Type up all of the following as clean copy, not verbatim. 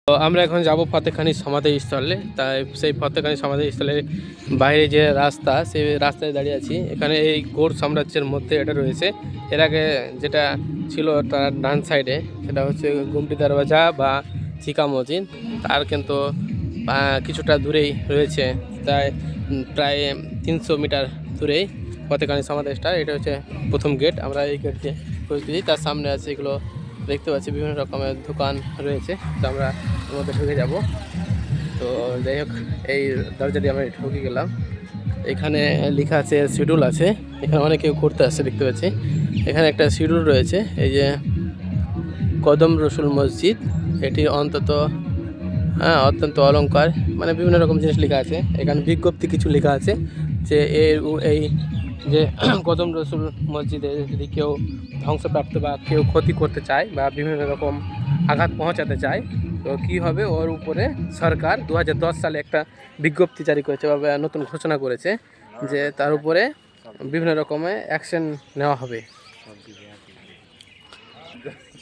তো আমরা এখন যাব ফতেখানি সমাধিস্থলে। তাই সেই ফতেখানি সমাধিস্থলের বাইরে যে রাস্তা, সেই রাস্তায় দাঁড়িয়ে আছি। এখানে এই গৌড় সাম্রাজ্যের মধ্যে এটা রয়েছে। এর আগে যেটা ছিল তার ডান সাইডে, সেটা হচ্ছে গুমটি দরওয়াজা বা চিকা মসজিদ। তার কিন্তু কিছুটা দূরেই রয়েছে, তাই প্রায় 300 মিটার দূরেই ফতেখানি সমাধিস্থল। এটা হচ্ছে প্রথম গেট। আমরা এই গেট দিয়ে প্রবেশ করি। তার সামনে আছে এগুলো দেখতে পাচ্ছি, বিভিন্ন রকমের দোকান রয়েছে। তো আমরা এর মধ্যে ঢুকে যাব। তো যাই হোক, এই দরজা দিয়ে আমরা ঢুকে গেলাম। এখানে লেখা আছে, শিডিউল আছে। এখানে অনেকে কেউ ঘুরতে আসছে দেখতে পাচ্ছি। এখানে একটা শিডিউল রয়েছে, এই যে কদম রসুল মসজিদ। এটি অত্যন্ত অলংকার, মানে বিভিন্ন রকম জিনিস লেখা আছে। এখানে বিজ্ঞপ্তি কিছু লেখা আছে যে এই যে কদম রসুল মসজিদে যদি কেউ ধ্বংসপ্রাপ্ত বা কেউ ক্ষতি করতে চায় বা বিভিন্ন রকম আঘাত পৌঁছাতে চায়, তো কী হবে, ওর উপরে সরকার 2010 সালে একটা বিজ্ঞপ্তি জারি করেছে বা নতুন ঘোষণা করেছে যে তার উপরে বিভিন্ন রকমের অ্যাকশন নেওয়া হবে।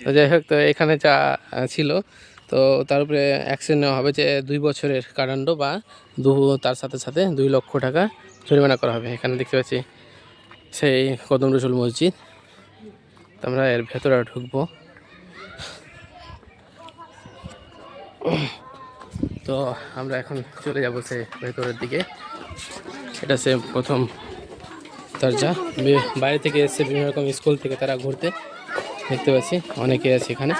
তো যাই হোক, তো এখানে যা ছিল, তো তার উপরে অ্যাকশন নেওয়া হবে যে 2 বছরের কারাদণ্ড বা তার সাথে সাথে 2 লক্ষ টাকা জরিমানা করা হবে। এখানে দেখতে পাচ্ছি সেই কদম রসুল মসজিদ। আমরা এর ভেতরে ঢুকবো। তো আমরা এখন চলে যাব সে ভেতরের দিকে। এটা সে প্রথম দরজা। বাইরে থেকে এসে বিভিন্ন রকম স্কুল থেকে তারা ঘুরতে দেখতে পাচ্ছি, অনেকে আছে এখানে।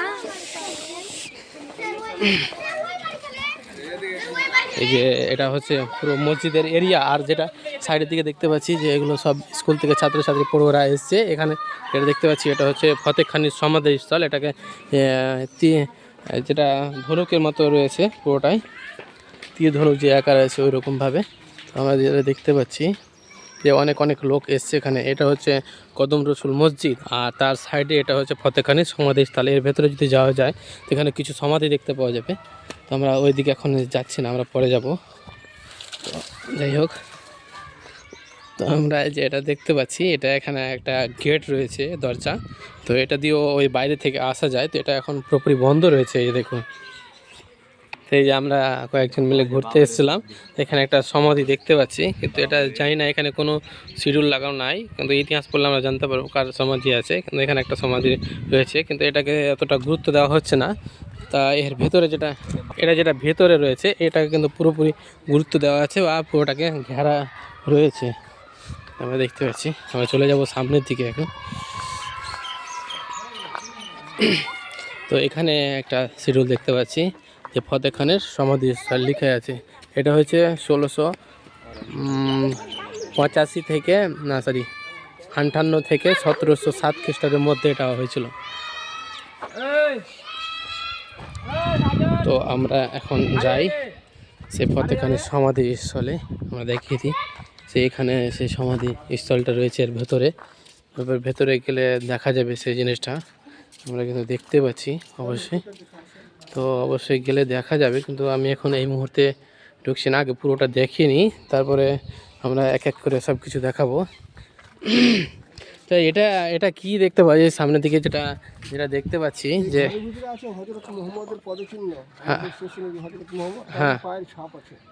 এই যে এটা হচ্ছে পুরো মসজিদের এরিয়া। আর যেটা সাইডের দিকে দেখতে পাচ্ছি যে এগুলো সব স্কুল থেকে ছাত্রছাত্রী পড়ুয়ারা এসছে এখানে। এটা দেখতে পাচ্ছি, এটা হচ্ছে ফতেখানির সমাধিস্থল। এটাকে যেটা ধনুকের মতো রয়েছে, পুরোটাই তীর ধনুক যে আকার আছে ওই রকমভাবে আমরা যেটা দেখতে পাচ্ছি যে অনেক অনেক লোক এসছে এখানে। এটা হচ্ছে কদম রসুল মসজিদ, আর তার সাইডে এটা হচ্ছে ফতেখানির সমাধিস্থল। এর ভেতরে যদি যাওয়া যায় তো এখানে কিছু সমাধি দেখতে পাওয়া যাবে। তো আমরা ওই দিকে এখন যাচ্ছি না, আমরা পরে যাব। তো যাই হোক, তো আমরা যে এটা দেখতে পাচ্ছি, এটা এখানে একটা গেট রয়েছে, দরজা। তো এটা দিয়েও ওই বাইরে থেকে আসা যায়। তো এটা এখন পুরোপুরি বন্ধ রয়েছে, এই দেখুন। এই যে আমরা কয়েকজন মিলে ঘুরতে এসেছিলাম, এখানে একটা সমাধি দেখতে পাচ্ছি, কিন্তু এটা জানি না, এখানে কোনো শিডিউল লাগানো নাই। কিন্তু ইতিহাস পড়লে আমরা জানতে পারবো কার সমাধি আছে। কিন্তু এখানে একটা সমাধি রয়েছে, কিন্তু এটাকে এতটা গুরুত্ব দেওয়া হচ্ছে না। তা এর ভেতরে যেটা ভেতরে রয়েছে, এটাকে কিন্তু পুরোপুরি গুরুত্ব দেওয়া আছে বা পুরোটাকে ঘেরা রয়েছে, আমরা দেখতে পাচ্ছি। আমরা চলে যাব সামনের দিকে এখন। তো এখানে একটা শিডিউল দেখতে পাচ্ছি যে ফতেখানের সমাধিস্থল লিখে আছে। এটা হচ্ছে 1685 থেকে 58 থেকে 1707 খ্রিস্টাব্দের মধ্যে এটা হয়েছিল। তো আমরা এখন যাই সে ফতেখানের সমাধিস্থলে। আমরা দেখিয়ে দিই যে এখানে সেই সমাধি স্থলটা রয়েছে এর ভেতরে। এবার ভেতরে গেলে দেখা যাবে সেই জিনিসটা, আমরা কিন্তু দেখতে পাচ্ছি অবশ্যই। তো অবশ্যই গেলে দেখা যাবে, কিন্তু আমি এখন এই মুহূর্তে ঢুকছি না, আগে পুরোটা দেখিয়ে নিই, তারপরে আমরা এক এক করে সব কিছু দেখাবো। তো এটা এটা কি দেখতে পাচ্ছি সামনের দিকে, যেটা যেটা দেখতে পাচ্ছি যে হ্যাঁ,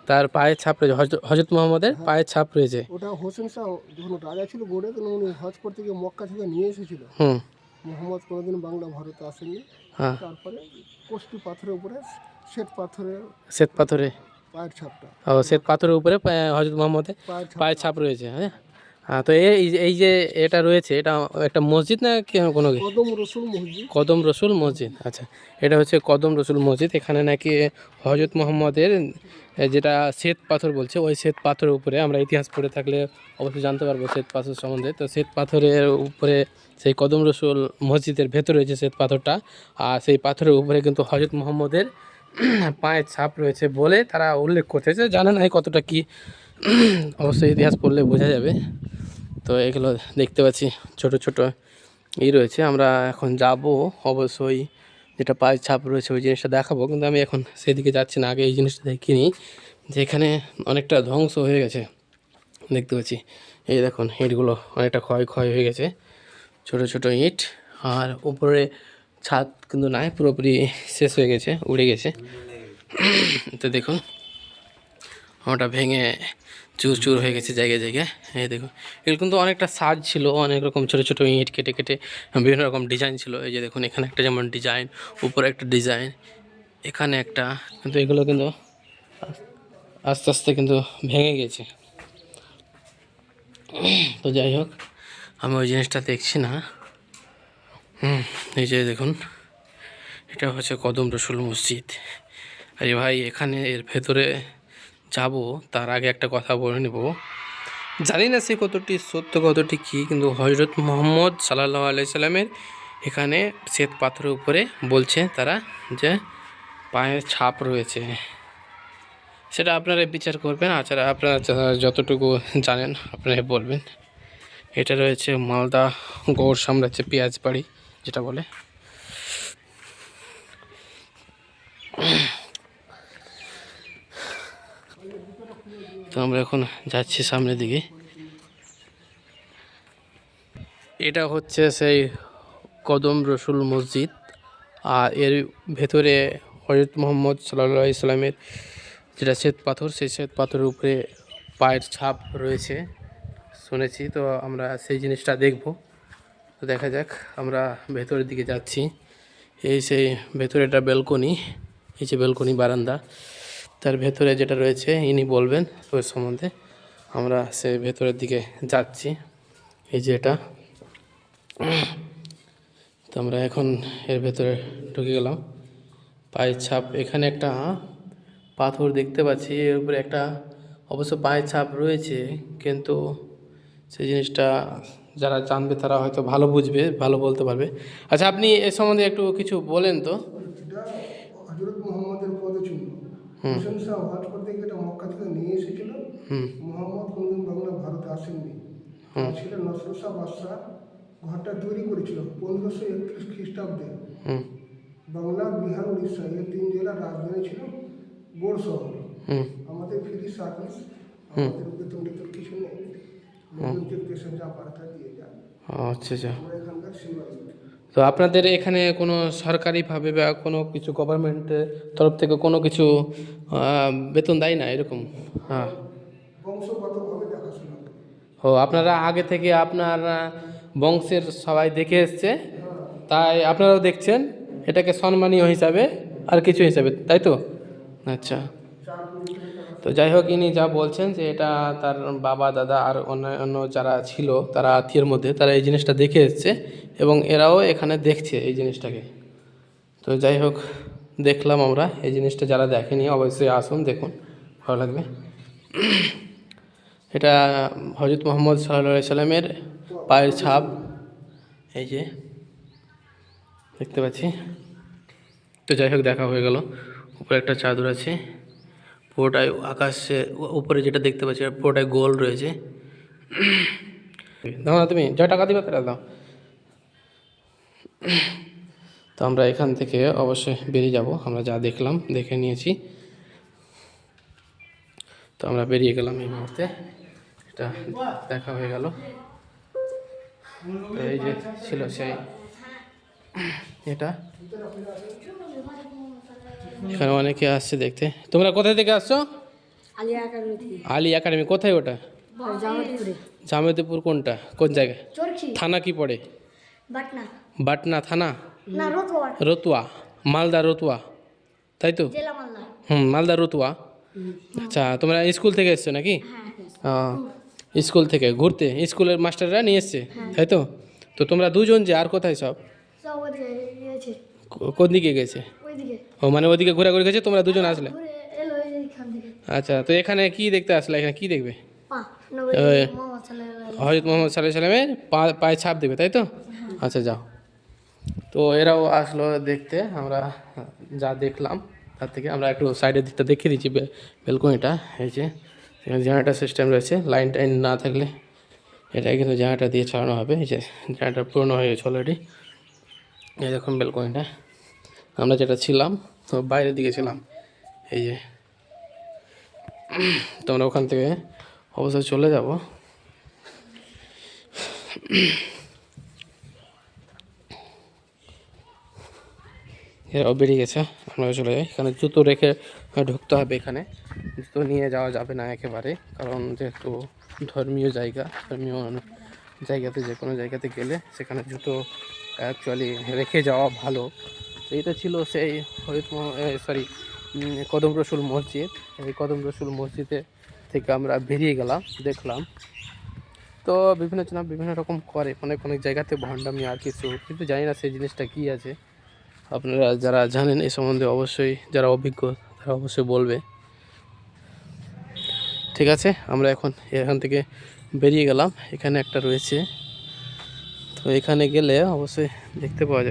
তার পায়ের ছাপ রয়েছে, হযরত মুহাম্মদের পায়ের ছাপ রয়েছে। ওটা হোসেন শাহ যখন রাজা ছিল গড়ে, তখন উনি হজ করতে গিয়ে মক্কা থেকে নিয়ে এসেছিল। মোহাম্মদ কোনোদিন বাংলা ভারতে আসেনি। হ্যাঁ, তারপরে কষ্টি পাথরের উপরে শ্বেত পাথরে পায়ের ছাপটা, শ্বেত পাথরের উপরে হযরত মুহাম্মদের পায়ের ছাপ রয়েছে। হ্যাঁ, হ্যাঁ। তো এই যে এটা রয়েছে, এটা একটা মসজিদ না কোনো কদম রসুল মসজিদ। কদম রসুল মসজিদ, আচ্ছা। এটা হচ্ছে কদম রসুল মসজিদ। এখানে নাকি হযরত মুহাম্মদের যেটা শ্বেত পাথর বলছে, ওই শ্বেত পাথরের উপরে আমরা ইতিহাস পড়ে থাকলে অবশ্যই জানতে পারবো শ্বেত পাথর সম্বন্ধে। তো শ্বেত পাথরের উপরে সেই কদম রসুল মসজিদের ভেতরে রয়েছে শ্বেত পাথরটা। আর সেই পাথরের উপরে কিন্তু হযরত মুহাম্মদের পায়ের ছাপ রয়েছে বলে তারা উল্লেখ করতেছে। জানে না কতটা কি, অবশ্যই ইতিহাস পড়লে বোঝা যাবে। তো এগুলো দেখতে পাচ্ছি ছোট ছোট রয়েছে। আমরা এখন যাব অবশ্যই, যেটা পায়ের ছাপ রয়েছে ওই জিনিসটা দেখাবো, কিন্তু আমি এখন সেদিকে যাচ্ছি না, আগে এই জিনিসটা দেখিনি যে এখানে অনেকটা ধ্বংস হয়ে গেছে দেখতে পাচ্ছি। এই দেখুন, ইটগুলো অনেকটা ক্ষয় হয়ে গেছে, ছোট ছোট ইট। আর উপরে ছাদ কিন্তু নাই, পুরোপুরি শেষ হয়ে গেছে, উড়ে গেছে। তো দেখুন ওটা ভেঙে চুর চুর হয়ে গেছে জায়গায় জায়গায়। এই দেখুন এগুলো কিন্তু অনেকটা সাজ ছিল, অনেক রকম ছোটো ছোটো ইট কেটে কেটে বিভিন্ন রকম ডিজাইন ছিল। এই যে দেখুন এখানে একটা যেমন ডিজাইন, উপরে একটা ডিজাইন, এখানে একটা, কিন্তু এগুলো কিন্তু আস্তে আস্তে কিন্তু ভেঙে গেছে। তো যাই হোক আমি ওই জিনিসটা দেখছি না। এই যে দেখুন এটা হচ্ছে কদম রসুল মসজিদ। আরে ভাই এখানে এর ভেতরে যাব তার আগে একটা কথা বলে নেব। জানি না সে কতটি সত্য কতটি কী, কিন্তু হজরত মোহাম্মদ সাল্লাল্লাহু আলাইহি সাল্লামের এখানে শ্বেত পাথরের উপরে বলছে তারা যে পায়ের ছাপ রয়েছে। সেটা আপনারা বিচার করবেন, আচ্ছা আপনারা যতটুকু জানেন আপনারা বলবেন। এটা রয়েছে মালদা গৌড় সাম্রাজ্যে পেঁয়াজ বাড়ি যেটা বলে। তো আমরা এখন যাচ্ছি সামনের দিকে। এটা হচ্ছে সেই কদম রসুল মসজিদ, আর এর ভেতরে হজরত মোহাম্মদ সাল্লাল্লাহু আলাইহি সাল্লামের যেটা শ্বেত পাথর, সেই শ্বেত পাথরের উপরে পায়ের ছাপ রয়েছে শুনেছি। তো আমরা সেই জিনিসটা দেখব। তো দেখা যাক, আমরা ভেতরের দিকে যাচ্ছি। এই সেই ভেতরে একটা ব্যালকনি, এই যে ব্যালকনি বারান্দা, তার ভেতরে যেটা রয়েছে ইনি বলবেন ওই সম্বন্ধে। আমরা সেই ভেতরের দিকে যাচ্ছি। এই যে এটা, তো আমরা এখন এর ভেতরে ঢুকে গেলাম। পায়ের ছাপ, এখানে একটা পাথর দেখতে পাচ্ছি, এর উপরে একটা অবশ্য পায়ের ছাপ রয়েছে, কিন্তু সেই জিনিসটা যারা জানবে তারা হয়তো ভালো বুঝবে, ভালো বলতে পারবে। আচ্ছা আপনি এ সম্বন্ধে একটু কিছু বলেন তো। এটা হজরত মোহাম্মদের পদচিহ্ন। হোসেন শাহ হজ করতে গিয়ে এটা মক্কা থেকে নিয়ে এসেছিল। মোহাম্মদ কোনদিন বাংলা ভারতে আসেননি। ছিলেন নসরুল শাহ বাদশাহ ঘরটা তৈরি করেছিল 1531 খ্রিস্টাব্দে। বাংলা, বিহার, উড়িষ্যা এই 3 জেলার রাজধানী ছিল গোড় শহর। আমাদের ফ্রি সার্ভিস, আমাদের বেতন টেতন কিছু নেই, লোকজনকে দেশে যা পাঠাতে দিয়ে যান। আচ্ছা আচ্ছা। আমরা এখানকার সেবায়িত। তো আপনাদের এখানে কোনো সরকারিভাবে বা কোনো কিছু গভর্নমেন্টের তরফ থেকে কোনো কিছু বেতন দেয় না এরকম? হ্যাঁ। বংশগতভাবে দেখাশোনা করি। ও আপনারা আগে থেকে আপনার বংশের সবাই দেখে এসছে, তাই আপনারাও দেখছেন এটাকে সম্মানীয় হিসাবে আর কিছু হিসাবে, তাই তো? আচ্ছা। তো যাই হোক ইনি যা বলছেন যে এটা তার বাবা দাদা আর অন্যান্য যারা ছিল তারা আত্মীয়ের মধ্যে তারা এই জিনিসটা দেখে এসছে, এবং এরাও এখানে দেখছে এই জিনিসটাকে। তো যাই হোক দেখলাম আমরা এই জিনিসটা, যারা দেখেনি অবশ্যই আসুন দেখুন, ভালো লাগবে। এটা হজরত মোহাম্মদ সাল্লাল্লাহু আলাইহি সাল্লামের পায়ের ছাপ, এই যে দেখতে পাচ্ছি। তো যাই হোক দেখা হয়ে গেল। উপরে একটা চাদর আছে, পুরোটাই আকাশে উপরে যেটা দেখতে পাচ্ছি পুরোটাই গোল রয়েছে। দাও না তুমি যা টাকা দিবে তারা দাও। তো আমরা এখান থেকে অবশ্যই বেরিয়ে যাব, আমরা যা দেখলাম দেখে নিয়েছি। তো আমরা বেরিয়ে গেলাম এই মুহূর্তে, এটা দেখা হয়ে গেল। তো এই যে ছিল সেই এটা, এখানে অনেকে আসছে দেখতে। তোমরা কোথায় থেকে আসছো? আলী একাডেমি কোথায় ওটা? জামালপুর কোনটা, কোন জায়গায়? থানা কি পড়ে? বাটনা থানা, রতুয়া, মালদা রতুয়া, তাই তো? মালদা রতুয়া। আচ্ছা তোমরা স্কুল থেকে এসছো নাকি? স্কুল থেকে ঘুরতে, স্কুলের মাস্টাররা নিয়ে এসছে, তাই তো? তো তোমরা দুজন যে, আর কোথায় সব? কোন দিকে গেছে? ও মানে ওদিকে ঘোরাঘুরি গেছে, তোমরা দুজন আসলে? আচ্ছা তো এখানে কি দেখতে আসলে, এখানে কি দেখবে? হজরত মোহাম্মদ সাল্লাল্লাহু আলাইহি সাল্লামের পায়ে ছাপ দেবে, তাই তো? আচ্ছা যাও। তো এরাও আসলো দেখতে, আমরা যা দেখলাম তার থেকে আমরা একটু সাইডের দিকটা দেখিয়ে দিচ্ছি বেলকনিটা। এই যে এখানে জেনারেটার সিস্টেম রয়েছে, লাইন টাইন না থাকলে এটাই কিন্তু জেনারেটার দিয়ে চালানো হবে। এই যে জেনারেটার পুরনো হয়ে গেছে অলরেডি। এই দেখুন বেলকনিটা, আমরা যেটা ছিলাম তো বাইরের দিকে ছিলাম। এই যে তো আমরা ওখান থেকে অবশ্যই চলে যাব। এরাও বেরিয়ে গেছে। আপনারা চলে যায়। এখানে জুতো রেখে ঢুকতে হবে, এখানে জুতো নিয়ে যাওয়া যাবে না একেবারে, কারণ যেহেতু ধর্মীয় জায়গা, ধর্মীয় জায়গাতে যে কোনো জায়গাতে গেলে সেখানে জুতো অ্যাকচুয়ালি রেখে যাওয়া ভালো। তো এটা ছিল সেই কদম রসুল মসজিদ। এই কদম রসুল মসজিদে থেকে আমরা বেরিয়ে গেলাম, দেখলাম তো বিভিন্ন জন বিভিন্ন রকম করে, অনেক অনেক জায়গাতে ভণ্ডামি আর কিছু, কিন্তু জানি না সেই জিনিসটা কী আছে। আপনারা যারা জানেন এই সম্বন্ধে অবশ্যই, যারা অভিজ্ঞ তারা অবশ্যই বলবে। ঠিক আছে, আমরা এখন এখান থেকে বেরিয়ে গেলাম। এখানে একটা রয়েছে, তো এখানে গেলে অবশ্যই দেখতে পাওয়া যাবে।